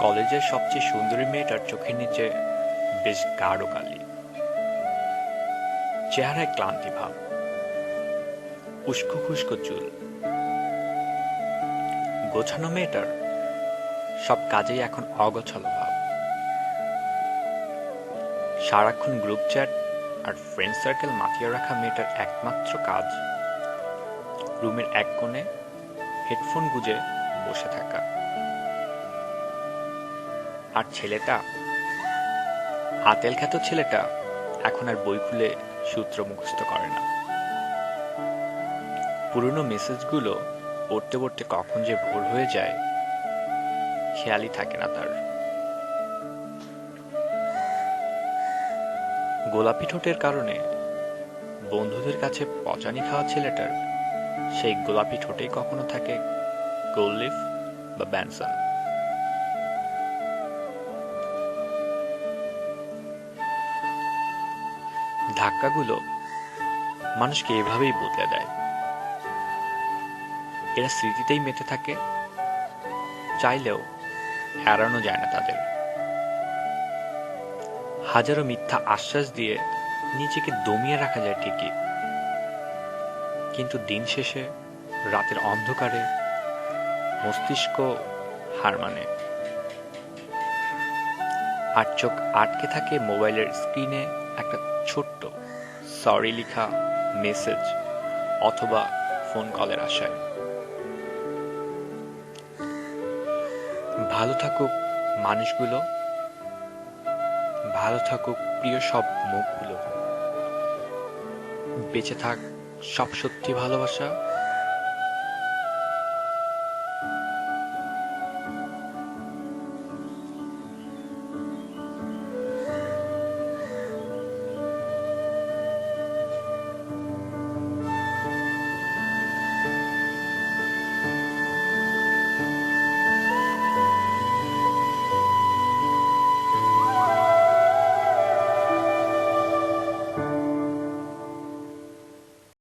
কলেজের সবচেয়ে সুন্দরী মেয়েটার চোখের নিচে বেশ গাঢ় কালি, চেহারায় ক্লান্তি ভাব, উস্কো খুস্কো চুল। গোছানো মেয়েটার সব কাজেই এখন অগোছালো ভাব। সারাক্ষণ গ্রুপ চ্যাট আর ফ্রেন্ড সার্কেল মাতিয়ে রাখা মেয়েটার একমাত্র কাজ রুমের এক কোণে হেডফোন গুজে বসে থাকা। আর ছেলেটা, আতেল খ্যাত ছেলেটা, এখন আর বই খুলে সূত্র মুখস্থ করে না। পুরনো মেসেজগুলো পড়তে পড়তে কখন যে ভোর হয়ে যায় খেয়ালই থাকে না তার। গোলাপি ঠোঁটের কারণে বন্ধুদের কাছে পচানি খাওয়া ছেলেটার সেই গোলাপি ঠোঁটেই কখনো থাকে গোল্ড লিফ বা ব্যানসন। ধাক্কাগুলো মানুষকে এভাবেই বদলে দেয়। এরা স্মৃতিতেই মেতে থাকে, চাইলেও এড়ানো যায় না তাদের। হাজারো মিথ্যা আশ্বাস দিয়ে নিজেকে দমিয়ে রাখা যায় ঠিকই, কিন্তু দিন শেষে রাতের অন্ধকারে মস্তিষ্ক হার মানে। আর চোখ আটকে থাকে মোবাইলের স্ক্রিনে একটা ছোট্ট সরি লেখা মেসেজ অথবা ফোন কলের আশায়। ভালো থাকুক মানুষগুলো, ভালো থাকুক প্রিয় সব মুখগুলো, বেঁচে থাক সব সত্যি ভালোবাসা,